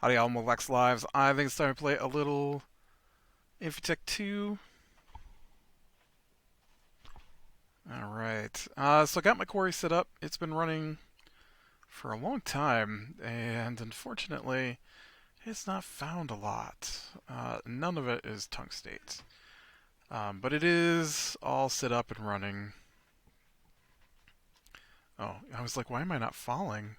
Howdy all Molex Lives. I think it's time to play a little Infi-Tech 2. Alright, so I got my quarry set up. It's been running for a long time, and unfortunately, it's not found a lot. None of it is tungstate. But it is all set up and running. Oh, I was like, why am I not falling?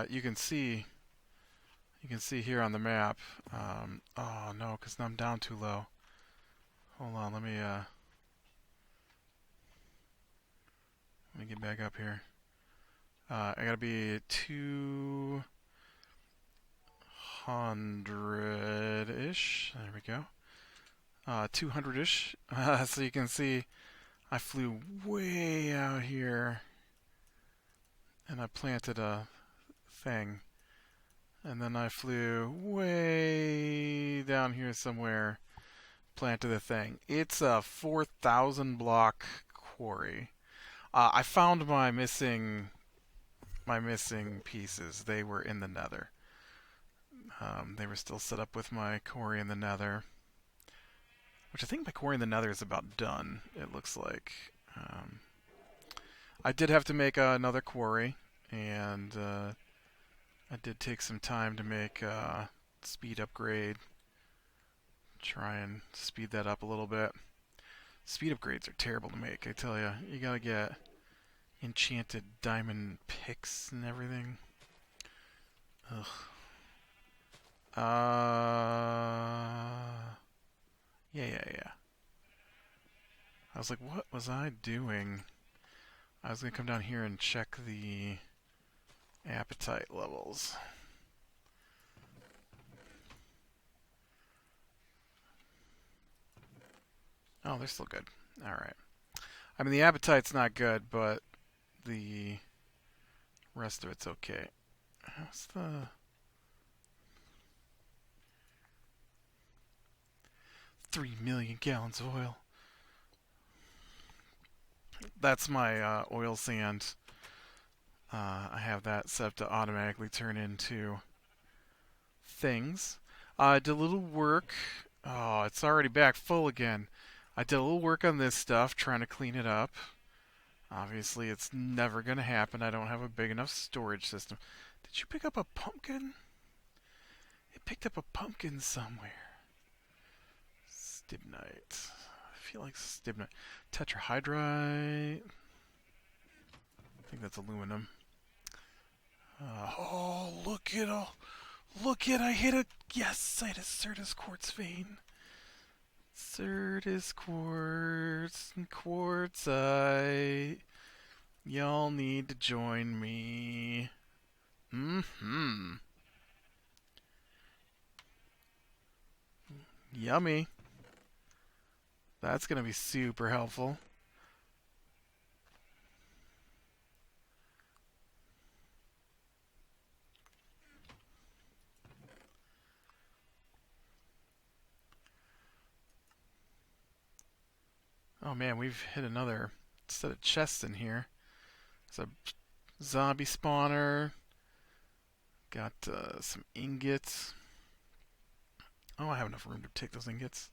You can see here on the map. Oh no, because I'm down too low. Hold on, let me get back up here. I gotta be 200-ish. There we go. 200-ish. So you can see I flew way out here and I planted a thing. And then I flew way down here somewhere, planted a thing. It's a 4,000 block quarry. I found my missing pieces. They were in the nether. They were still set up with my quarry in the nether, which I think my quarry in the nether is about done, it looks like. I did have to make another quarry, and I did take some time to make a speed upgrade. Try and speed that up a little bit. Speed upgrades are terrible to make, I tell you. You gotta get enchanted diamond picks and everything. Ugh. Yeah. I was like, what was I doing? I was gonna come down here and check the appetite levels. Oh, they're still good. Alright. I mean, the appetite's not good, but the rest of it's okay. How's the... 3 million gallons of oil. That's my oil sand. I have that set up to automatically turn into things. I did a little work. Oh, it's already back full again. I did a little work on this stuff, trying to clean it up. Obviously, it's never going to happen. I don't have a big enough storage system. Did you pick up a pumpkin? It picked up a pumpkin somewhere. Stibnite. I feel like stibnite. Tetrahydrite. I think that's aluminum. Oh, look at all. Look at, I hit a, yes, I hit a Certus quartz vein. Certus quartz and quartzite. Y'all need to join me. Yummy. That's gonna be super helpful. Oh man, we've hit another set of chests in here. There's a zombie spawner. Got some ingots. Oh, I have enough room to take those ingots.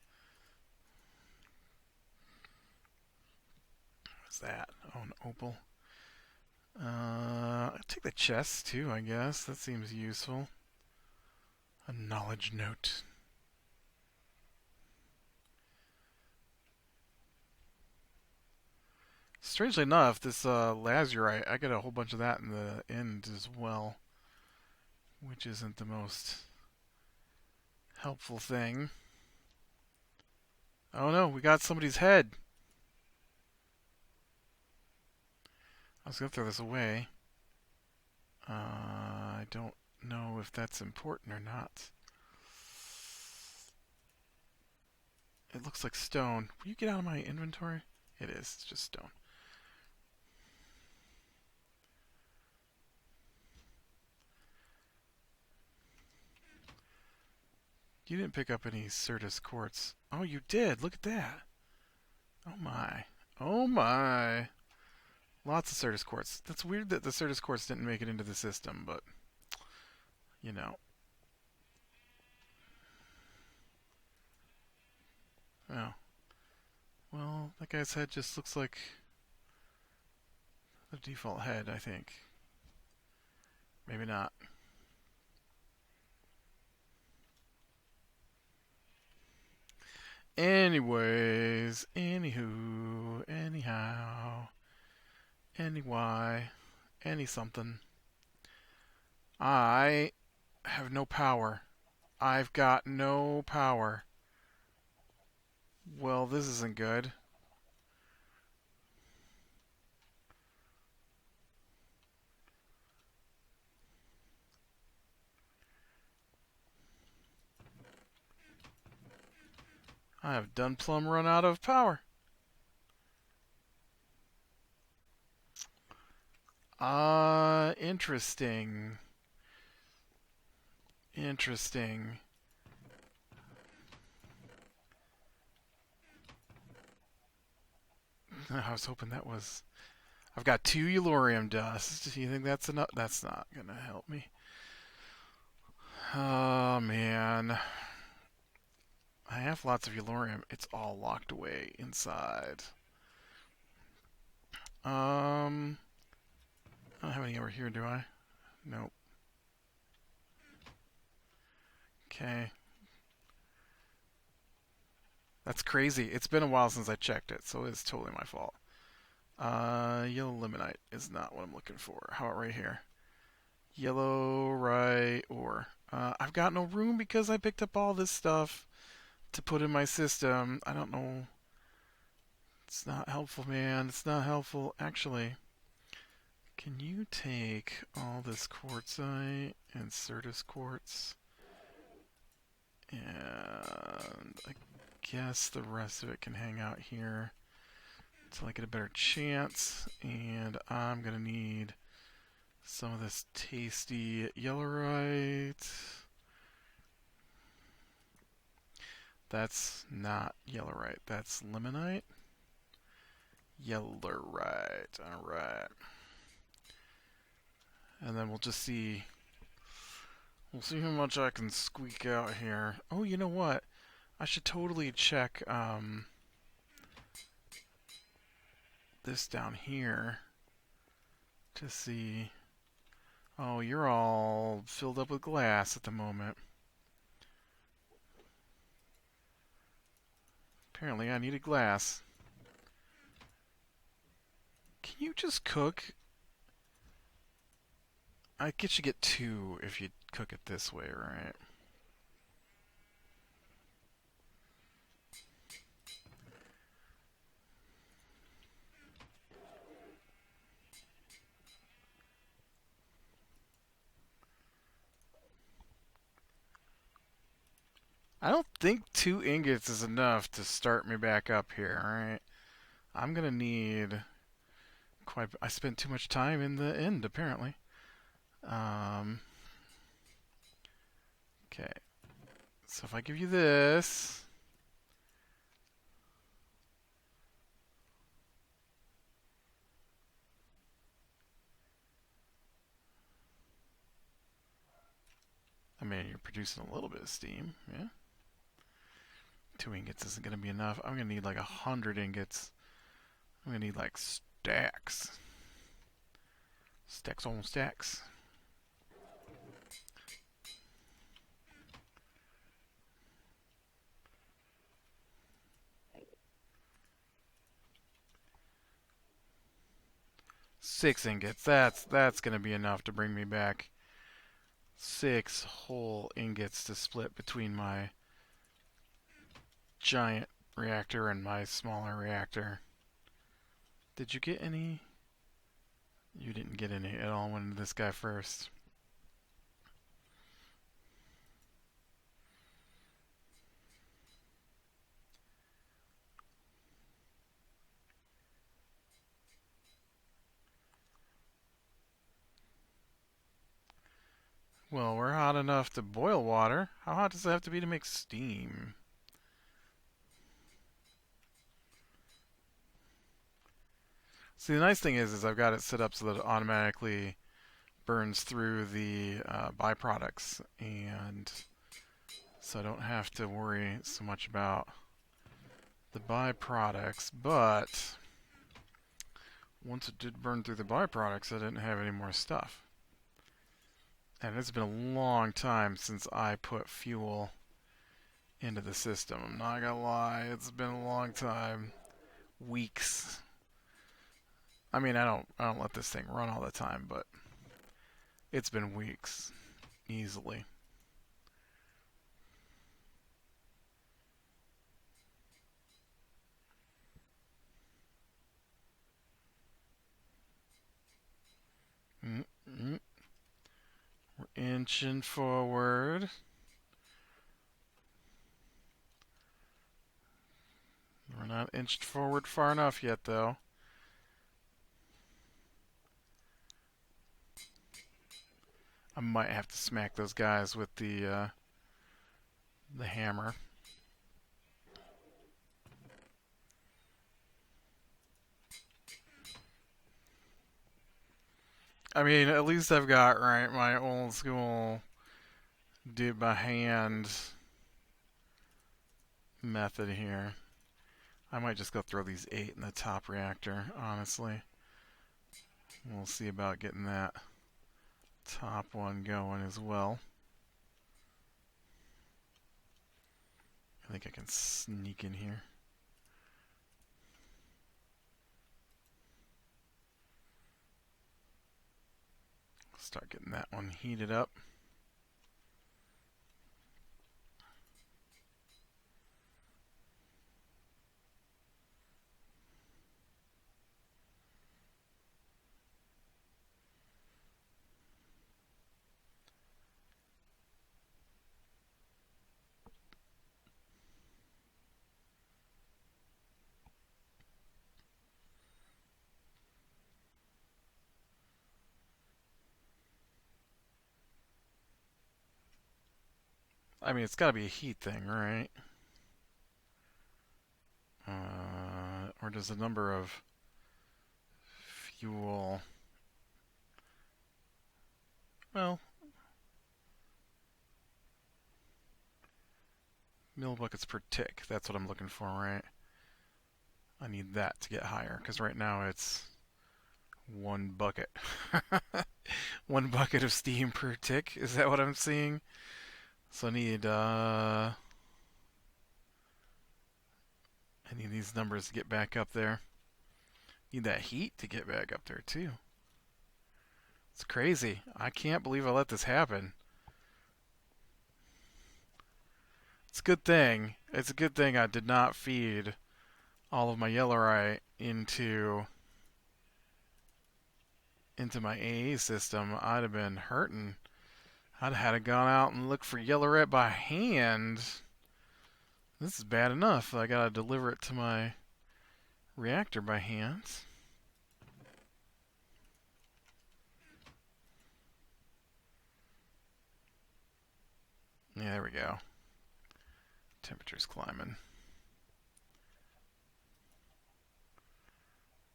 What's that? Oh, an opal. I'll take the chest too, I guess. That seems useful. A knowledge note. Strangely enough, this lazurite, I get a whole bunch of that in the end as well, which isn't the most helpful thing. Oh no, we got somebody's head. I was gonna throw this away. I don't know if that's important or not. It looks like stone. Will you get out of my inventory? It is. It's just stone. You didn't pick up any Certus quartz. Oh, you did. Look at that. Oh my. Oh my. Lots of Certus quartz. That's weird that the Certus quartz didn't make it into the system, but you know. Oh. Well, that guy's head just looks like the default head, I think. Maybe not. Anyways, anywho, anyhow, anyway, any something. I have no power. I've got no power. Well, this isn't good. I have done plumb run out of power. Interesting. Interesting. I was hoping that was... I've got 2 Eulorium dust. Do you think that's enough? That's not gonna help me. Oh, man. I have lots of Eulorium. It's all locked away inside. I don't have any over here, do I? Nope. Okay. That's crazy. It's been a while since I checked it, so it's totally my fault. Yellow limonite is not what I'm looking for. How about right here? Yellow, right, ore. I've got no room because I picked up all this stuff to put in my system. I don't know. It's not helpful, man. It's not helpful. Actually, can you take all this quartzite and Certus quartz? And I guess the rest of it can hang out here until I get a better chance. And I'm going to need some of this tasty yellowite. That's not yellowite. That's limonite. Yellowite. Alright. And then we'll just see. We'll see how much I can squeak out here. Oh, you know what? I should totally check this down here to see. Oh, you're all filled up with glass at the moment. Apparently I needed glass. Can you just cook? I guess you get 2 if you cook it this way, right? I don't think 2 ingots is enough to start me back up here, alright? I'm gonna need quite... I spent too much time in the end, apparently. Okay. So if I give you this... I mean, you're producing a little bit of steam, yeah? 2 ingots isn't going to be enough. I'm going to need like 100 ingots. I'm going to need like stacks. Stacks on stacks. Six ingots. That's going to be enough to bring me back. 6 whole ingots to split between my giant reactor and my smaller reactor. Did you get any? You didn't get any. It all went to this guy first. Well, we're hot enough to boil water. How hot does it have to be to make steam? See, the nice thing is I've got it set up so that it automatically burns through the byproducts, and so I don't have to worry so much about the byproducts. But once it did burn through the byproducts, I didn't have any more stuff. And it's been a long time since I put fuel into the system. I'm not gonna lie, it's been a long time. Weeks. I mean, I don't let this thing run all the time, but it's been weeks, easily. Mm-hmm. We're inching forward. We're not inched forward far enough yet, though. I might have to smack those guys with the hammer. I mean, at least I've got right my old school do it by hand method here. I might just go throw these 8 in the top reactor, honestly. We'll see about getting that top one going as well. I think I can sneak in here. Start getting that one heated up. I mean, it's got to be a heat thing, right? Or does the number of fuel... Well, millibuckets per tick. That's what I'm looking for, right? I need that to get higher, because right now it's 1 bucket. 1 bucket of steam per tick. Is that what I'm seeing? So I need these numbers to get back up there. Need that heat to get back up there too. It's crazy. I can't believe I let this happen. It's a good thing. It's a good thing I did not feed all of my yellorite into my AA system. I'd have been hurting. I'd have had to gone out and look for yellorite by hand. This is bad enough. I gotta deliver it to my reactor by hand. Yeah, there we go. Temperature's climbing.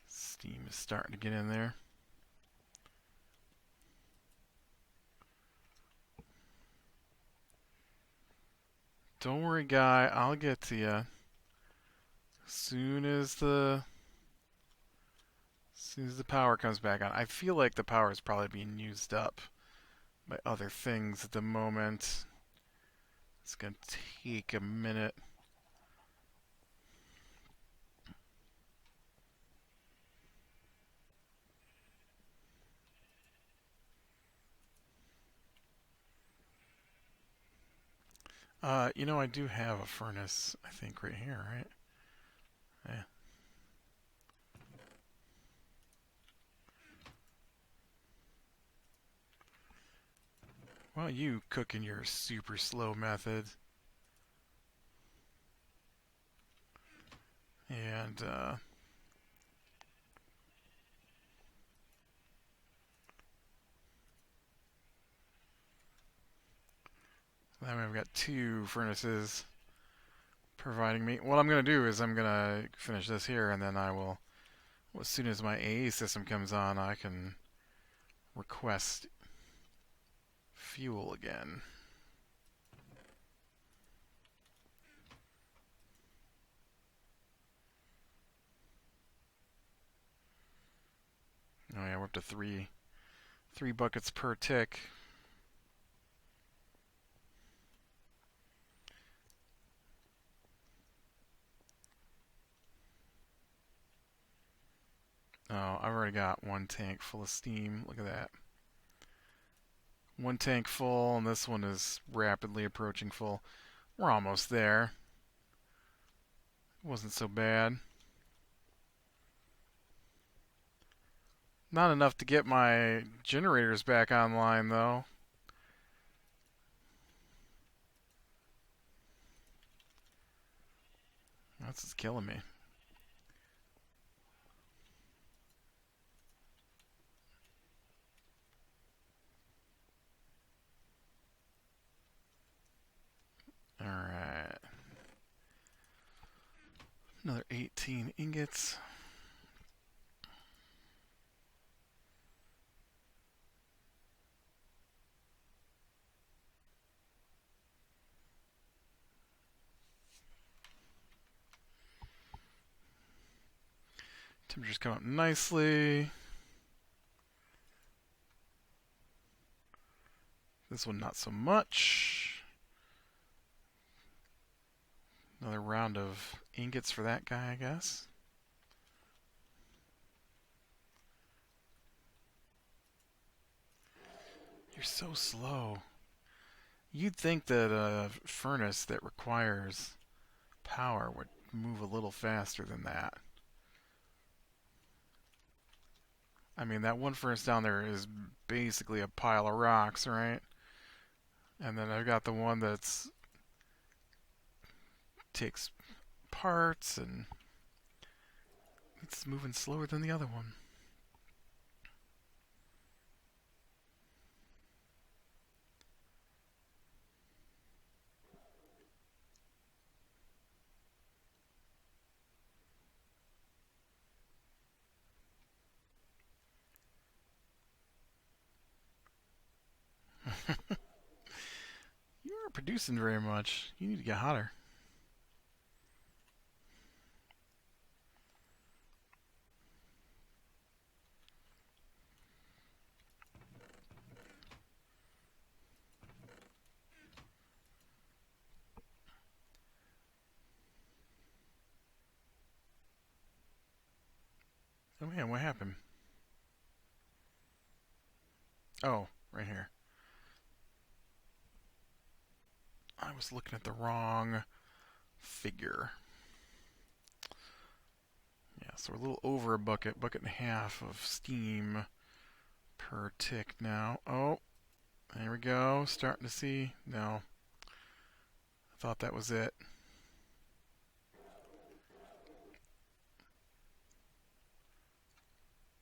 Steam is starting to get in there. Don't worry, guy. I'll get to you. Soon as the power comes back on. I feel like the power is probably being used up by other things at the moment. It's going to take a minute. You know, I do have a furnace, I think, right here, right? Yeah. Well, you cook in your super slow method. And, then we've got 2 furnaces providing me. What I'm going to do is I'm going to finish this here, and then I will Well, as soon as my AA system comes on, I can request fuel again. Oh yeah, we're up to three buckets per tick. Oh, I've already got one tank full of steam. Look at that. One tank full, and this one is rapidly approaching full. We're almost there. Wasn't so bad. Not enough to get my generators back online, though. That's just killing me. Alright. Another 18 ingots. Temperature's come up nicely. This one not so much. Another round of ingots for that guy, I guess. You're so slow. You'd think that a furnace that requires power would move a little faster than that. I mean, that one furnace down there is basically a pile of rocks, right? And then I've got the one that's takes parts and it's moving slower than the other one. You aren't producing very much. You need to get hotter. Oh man, what happened? Oh, right here. I was looking at the wrong figure. Yeah, so we're a little over a bucket and a half of steam per tick now. Oh, there we go. Starting to see. No, I thought that was it.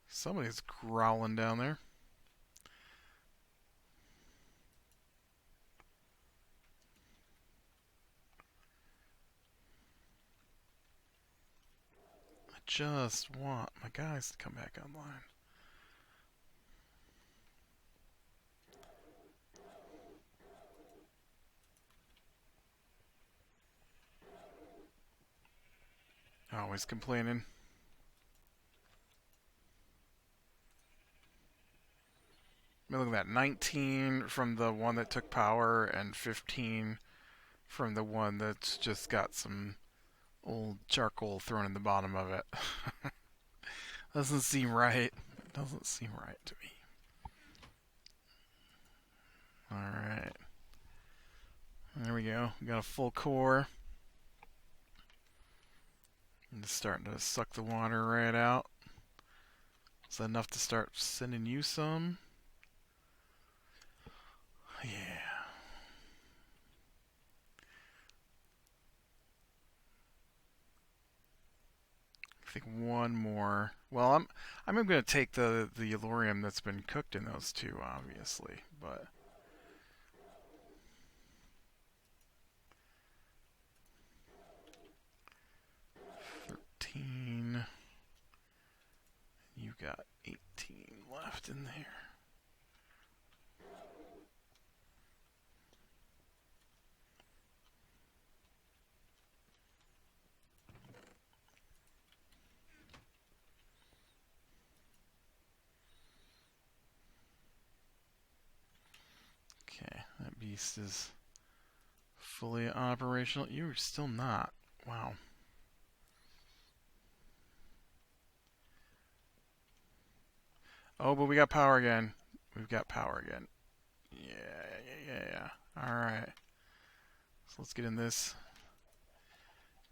Somebody's growling down there. I just want my guys to come back online. Always complaining. I mean, look at that. 19 from the one that took power and 15 from the one that's just got some old charcoal thrown in the bottom of it. Doesn't seem right. Doesn't seem right to me. Alright. There we go. We got a full core. And it's starting to suck the water right out. Is that enough to start sending you some? Yeah. I think one more. Well, I'm going to take the yellorium that's been cooked in those two, obviously, but 13. got 18 left in there. Okay, that beast is fully operational. You're still not. Wow. Oh, but we got power again. We've got power again. Yeah. Alright. So let's get in this.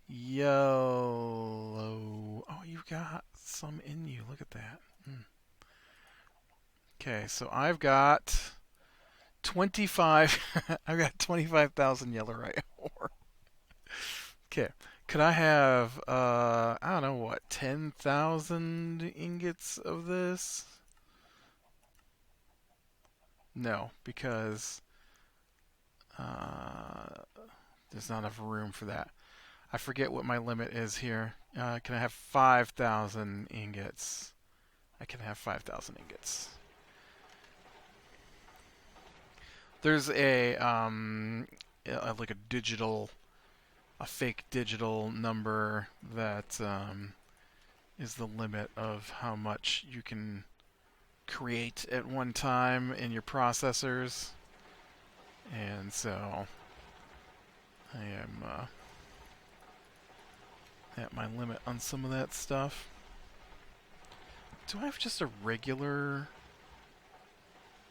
Yellow. Oh, you've got some in you. Look at that. Okay, so I've got 25. I've got 25,000 yellowite ore. Okay. Could I have, I don't know, what, 10,000 ingots of this? No, because there's not enough room for that. I forget what my limit is here. Can I have 5,000 ingots? I can have 5,000 ingots. There's like a fake digital number that is the limit of how much you can create at one time in your processors. And so I am at my limit on some of that stuff. Do I have just a regular?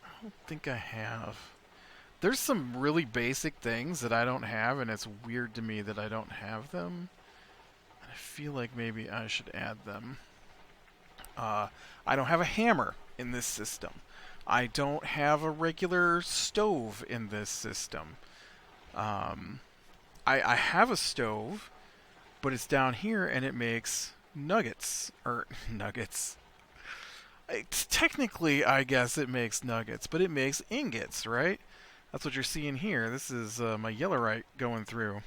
I don't think I have. There's some really basic things that I don't have, and it's weird to me that I don't have them. And I feel like maybe I should add them. I don't have a hammer in this system. I don't have a regular stove in this system. I have a stove, but it's down here and it makes nuggets. Or nuggets. Technically, I guess it makes nuggets, but it makes ingots, right? That's what you're seeing here. This is my yellowite going through.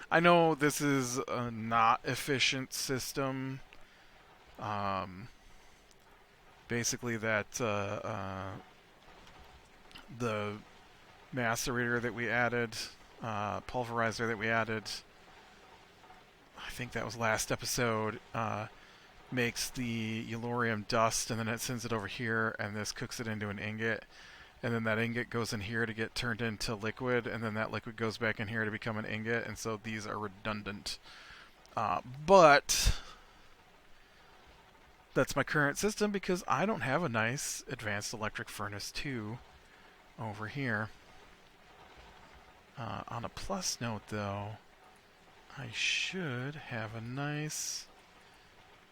I know this is a not efficient system. Basically, that the macerator that we added, pulverizer that we added, I think that was last episode, makes the yellorium dust, and then it sends it over here, and this cooks it into an ingot. And then that ingot goes in here to get turned into liquid, and then that liquid goes back in here to become an ingot, and so these are redundant. But that's my current system because I don't have a nice advanced electric furnace 2 over here. On a plus note, though, I should have a nice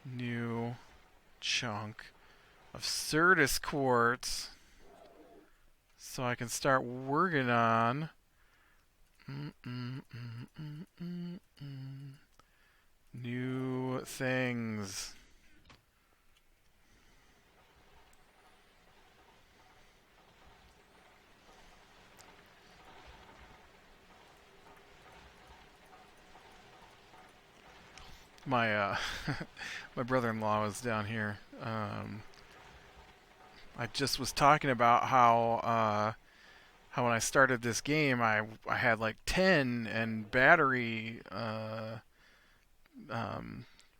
new chunk of Certus quartz, so I can start working on new things. My my brother-in-law was down here. I just was talking about how when I started this game, I had like 10 and battery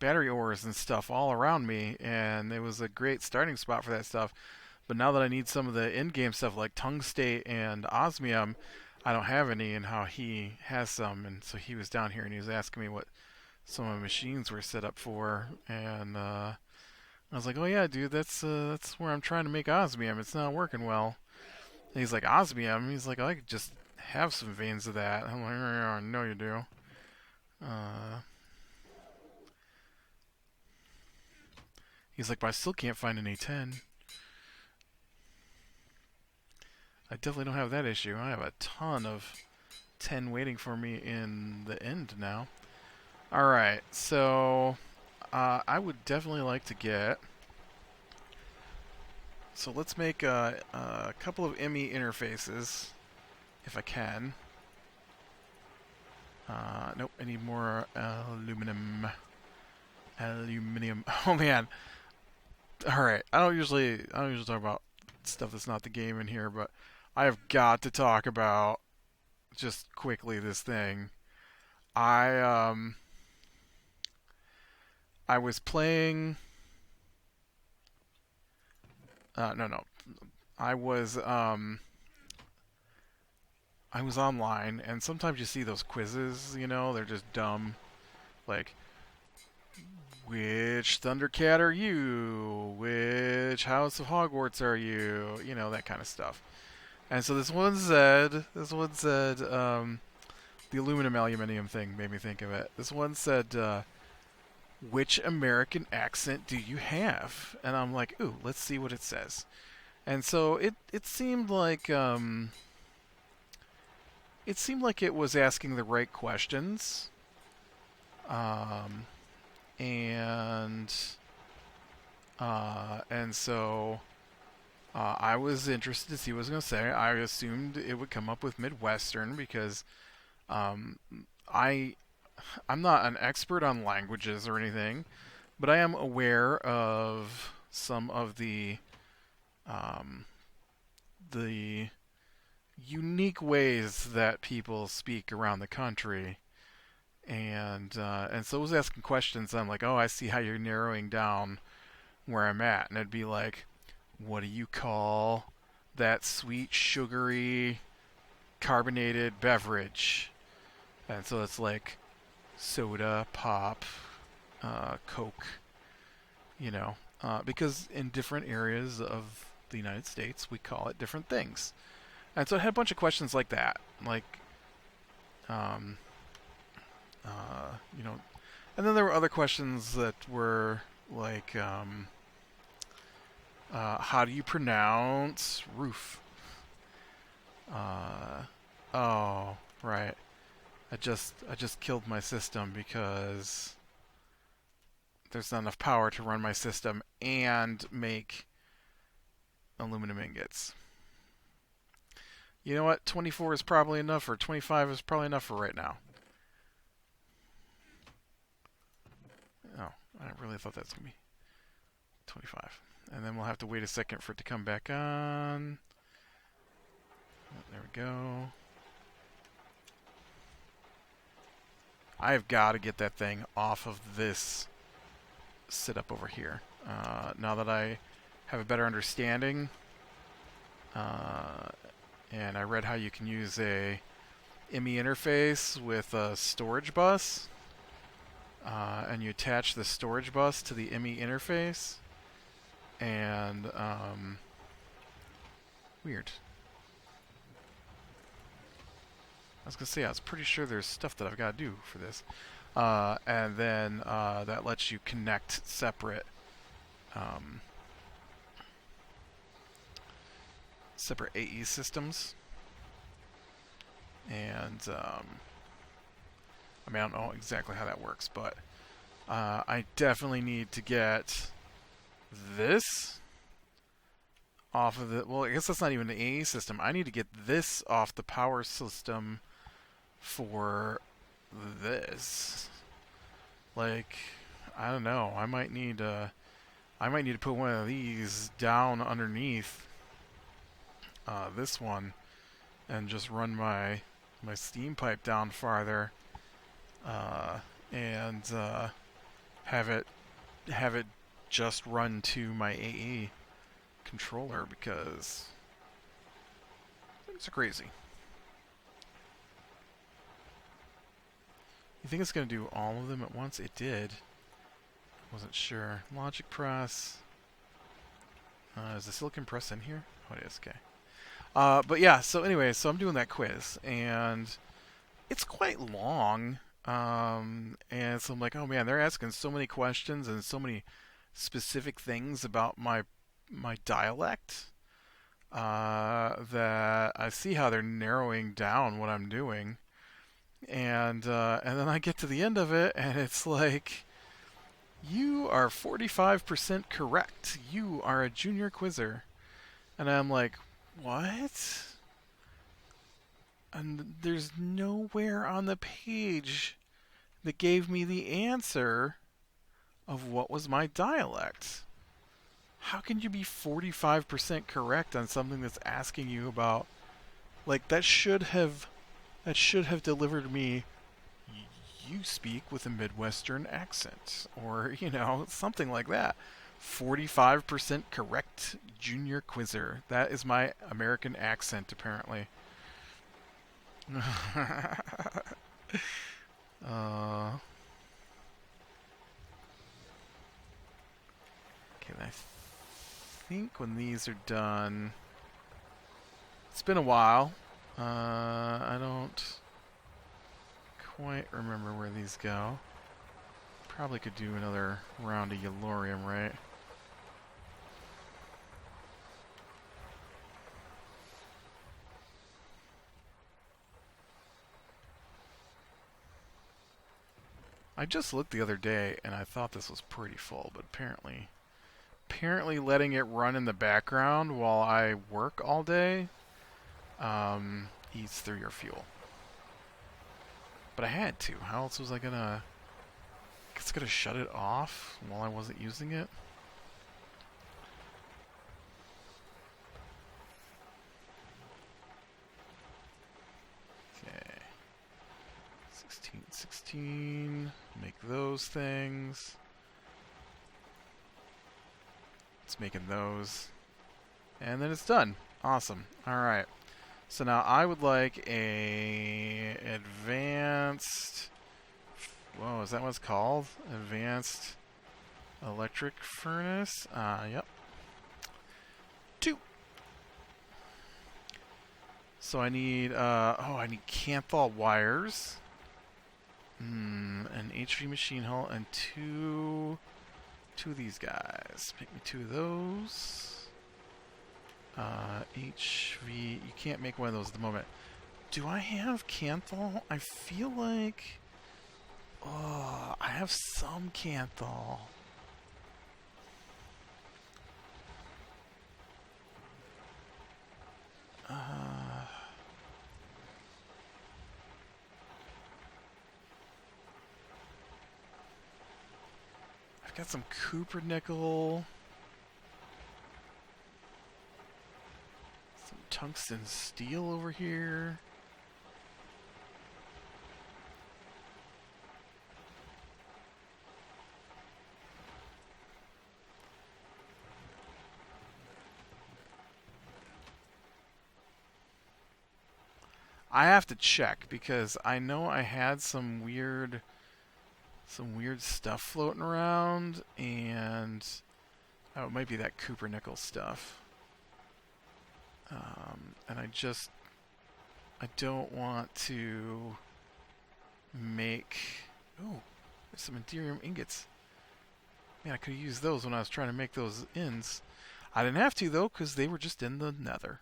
ores and stuff all around me, and it was a great starting spot for that stuff. But now that I need some of the in-game stuff like tungstate and osmium, I don't have any, and how he has some, and so he was down here and he was asking me what some of my machines were set up for, and I was like, "Oh yeah, dude, that's where I'm trying to make osmium. It's not working well." And he's like, "Osmium?" He's like, "I could just have some veins of that." I'm like, "Oh, no, you do." He's like, "But I still can't find any 10." I definitely don't have that issue. I have a ton of 10 waiting for me in the end now. Alright, so I would definitely like to get... So let's make a couple of ME interfaces, if I can. Nope, I need more aluminum. Oh man, All right. I don't usually talk about stuff that's not the game in here, but I have got to talk about just quickly this thing. I I was playing. No. I was um I was online, and sometimes you see those quizzes. They're just dumb. Like, which Thundercat are you? Which House of Hogwarts are you? That kind of stuff. And so this one said, the aluminum thing made me think of it. This one said, which American accent do you have? And I'm like, ooh, let's see what it says. And so it seemed like it was asking the right questions. Um, and so I was interested to see what it was going to say. I assumed it would come up with Midwestern because um, I I'm not an expert on languages or anything, but I am aware of some of um, the unique ways that people speak around the country. And so I was asking questions. I'm like, oh, I see how you're narrowing down where I'm at, and it'd be like, what do you call that sweet, sugary, carbonated beverage? And so it's like soda, pop, Coke, because in different areas of the United States we call it different things. And so I had a bunch of questions like that, like, um, you know, and then there were other questions that were like, how do you pronounce roof? Uh, oh, right. I just killed my system because there's not enough power to run my system and make aluminum ingots. You know what? 24 is probably enough, or 25 is probably enough for right now. Oh, I really thought that's going to be 25. And then we'll have to wait a second for it to come back on. Oh, there we go. I've got to get that thing off of this setup over here. Now that I have a better understanding, uh, and I read how you can use a IMI interface with a storage bus, and you attach the storage bus to the IMI interface, and weird. I was gonna say I was pretty sure there's stuff that I've got to do for this, and then that lets you connect um, separate AE systems, and I don't know exactly how that works, but I definitely need to get this off of the. Well, I guess that's not even the AE system. I need to get this off the power system for this. Like, I don't know. I might need to put one of these down underneath this one and just run my steam pipe down farther, and have it just run to my AE controller because things are crazy. You think it's going to do all of them at once? It did. Wasn't sure. Logic press. Is the silicon press in here? Oh, it is. Okay. But yeah, so anyway, so I'm doing that quiz, and it's quite long. And so I'm like, oh man, they're asking so many questions and so many specific things about my dialect, that I see how they're narrowing down what I'm doing. And then I get to the end of it, and it's like, you are 45% correct. You are a junior quizzer. And I'm like, what? And there's nowhere on the page that gave me the answer of what was my dialect. How can you be 45% correct on something that's asking you about, like, that should have delivered me, you speak with a Midwestern accent, or, something like that. 45% correct, junior quizzer. That is my American accent, apparently. uh, okay, I think when these are done, it's been a while. I don't quite remember where these go. Probably could do another round of Yellorium, right? I just looked the other day and I thought this was pretty full, but apparently letting it run in the background while I work all day eats through your fuel. But I had to. How else was I gonna? It's gonna shut it off while I wasn't using it. Okay. 16, 16. Make those things. It's making those. And then it's done. Awesome. Alright. So now I would like a advanced... Whoa, is that what it's called? Advanced electric furnace? Yep. 2. So I need, I need Canthal wires. An HV machine hull and two of these guys. Make me 2 of those. HV, you can't make one of those at the moment. Do I have Canthal? I feel like... Oh, I have some Canthal. I've got some Cooper nickel. Some tungsten steel over here. I have to check because I know I had some weird stuff floating around, and it might be that Cooper nickel stuff. And I don't want to make... Oh, there's some Ethereum ingots. Man, I could have used those when I was trying to make those ends. I didn't have to, though, because they were just in the nether.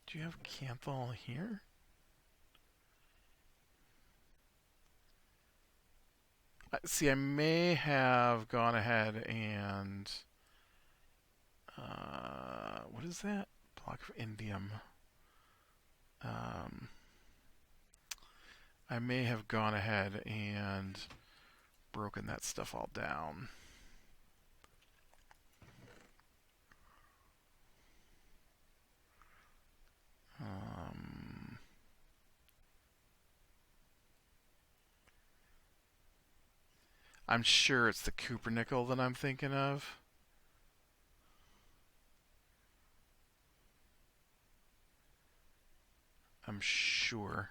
Do you have Canthal here? See, I may have gone ahead and... what is that? Block of indium. I may have gone ahead and broken that stuff all down. I'm sure it's the Cooper nickel that I'm thinking of. I'm sure.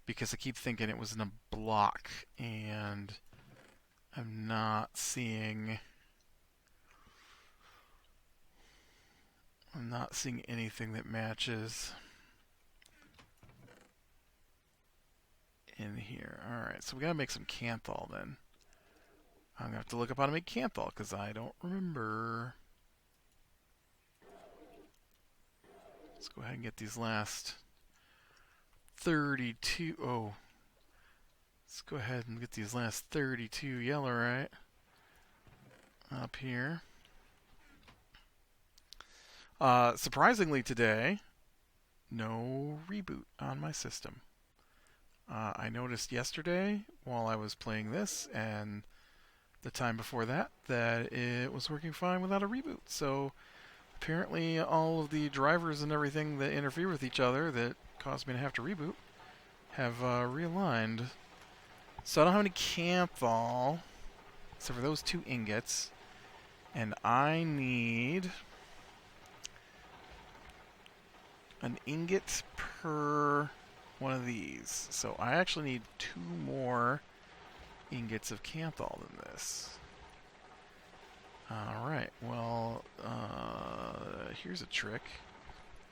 Because I keep thinking it was in a block, and I'm not seeing anything that matches in here. Alright, so we gotta make some Canthal then. I'm gonna have to look up how to make Canthal because I don't remember. Let's go ahead and get these last 32. Oh. Let's go ahead and get these last 32 Yellorite up here. Surprisingly today, no reboot on my system. I noticed yesterday while I was playing this and the time before that it was working fine without a reboot. So apparently all of the drivers and everything that interfere with each other that caused me to have to reboot have realigned. So I don't have any Canthal except for those 2 ingots. And I need an ingot per one of these. So I actually need 2 more ingots of Canthal than this. Alright, well, here's a trick.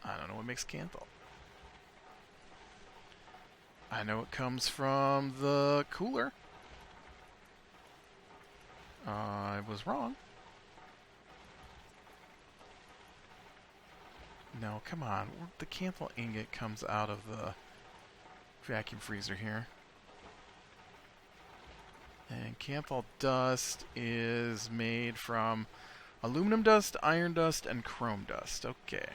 I don't know what makes Canthal. I know it comes from the cooler. I was wrong. No, come on. The Canthal ingot comes out of the vacuum freezer here. And Canthal dust is made from aluminum dust, iron dust, and chrome dust. Okay.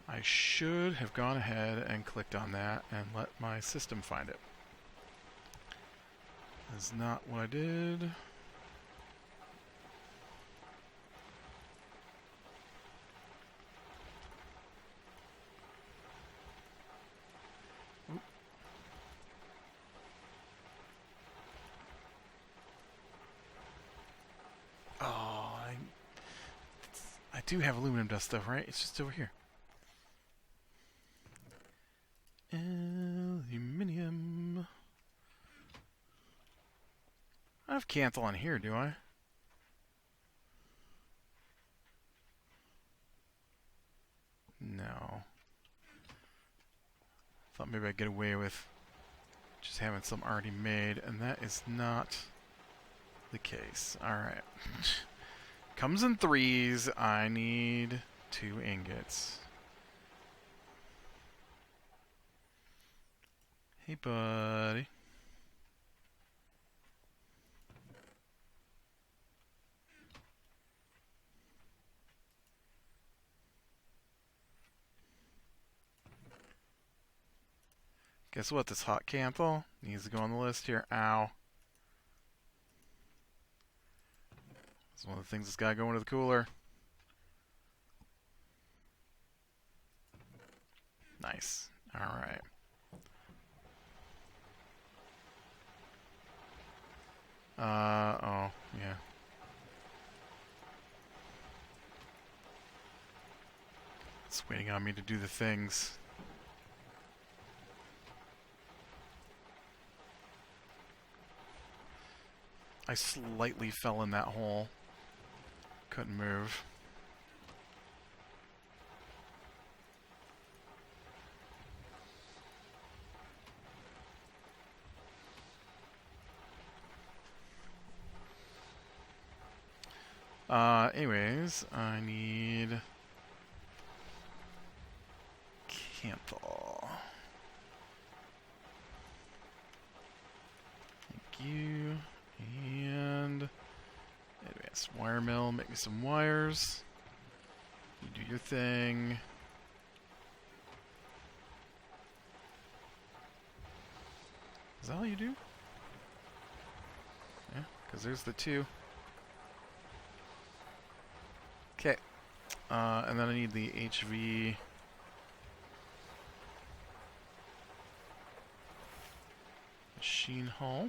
I should have gone ahead and clicked on that and let my system find it. That's not what I did. Oop. Oh, I do have aluminum dust though, right? It's just over here. Aluminium. I have Canthal on here, do I? No. Thought maybe I'd get away with just having some already made, and that is not the case. Alright. Comes in 3s. I need 2 ingots. Hey, buddy. Guess what? This hot Canthal needs to go on the list here. Ow. It's one of the things that's got to go into the cooler. Nice. Alright. Oh, yeah. It's waiting on me to do the things. I slightly fell in that hole. Couldn't move. Anyways, I need Canthal. Thank you. And advanced wire mill, make me some wires. You do your thing. Is that all you do? Yeah, because there's the 2. Okay. And then I need the HV machine hull.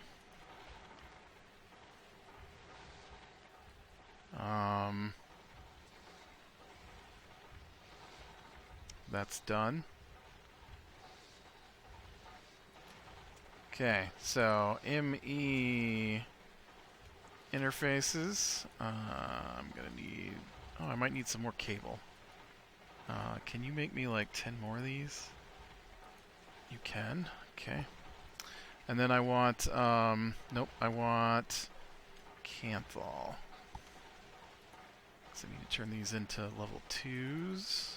That's done. Okay, so ME interfaces. I'm gonna need. Oh, I might need some more cable. Can you make me like 10 more of these? You can. Okay. And then I want. Nope. I want Canthal. So I need to turn these into level 2s.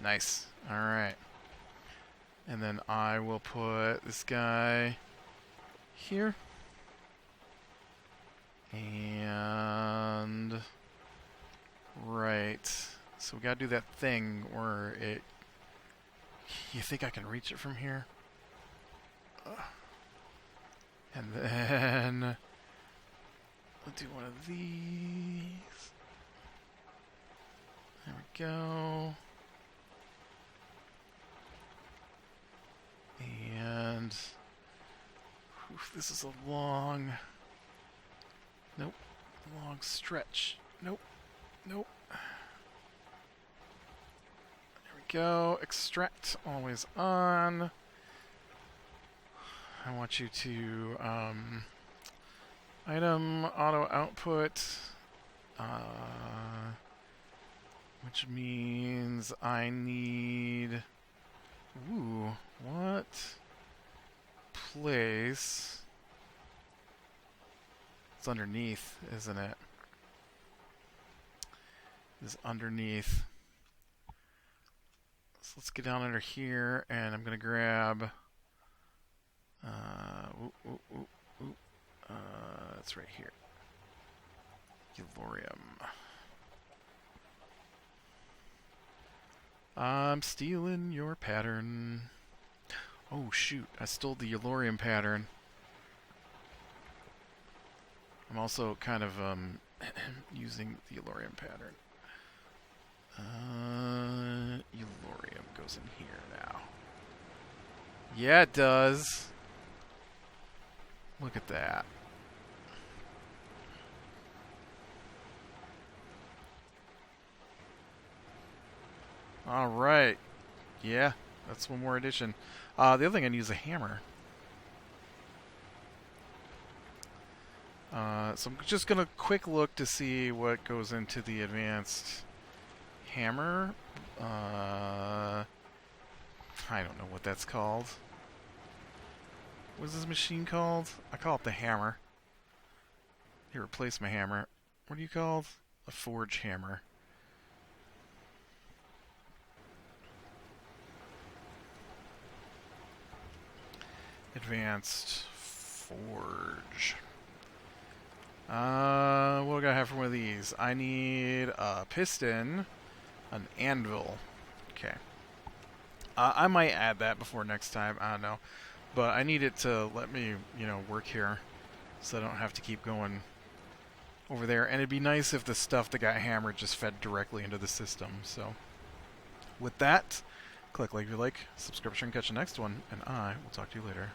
Nice. Alright. And then I will put this guy here. And right So we gotta do that thing where it... You think I can reach it from here? And then... We'll do one of these. There we go. And... Oof, this is a long... Nope. Long stretch. Nope. Nope. There we go. Extract. Always on. I want you to... item auto output. Which means I need... Ooh, what? Place... It's underneath, isn't it? It's underneath. So let's get down under here, and I'm going to grab... it's right here. Yellorium. I'm stealing your pattern. Oh shoot, I stole the Yellorium pattern. I'm also kind of using the Yellorium pattern. Yellorium goes in here now. Yeah, it does. Look at that. Alright. Yeah, that's one more addition. The other thing I need is a hammer. So I'm just going to quick look to see what goes into the advanced hammer. I don't know what that's called. What is this machine called? I call it the hammer. Here, replace my hammer. What are you called? A forge hammer. Advanced forge. What do I have for one of these? I need a piston, an anvil. Okay. I might add that before next time. I don't know. But I need it to let me, work here so I don't have to keep going over there. And it'd be nice if the stuff that got hammered just fed directly into the system. So with that, click like if you like, subscription, catch the next one, and I will talk to you later.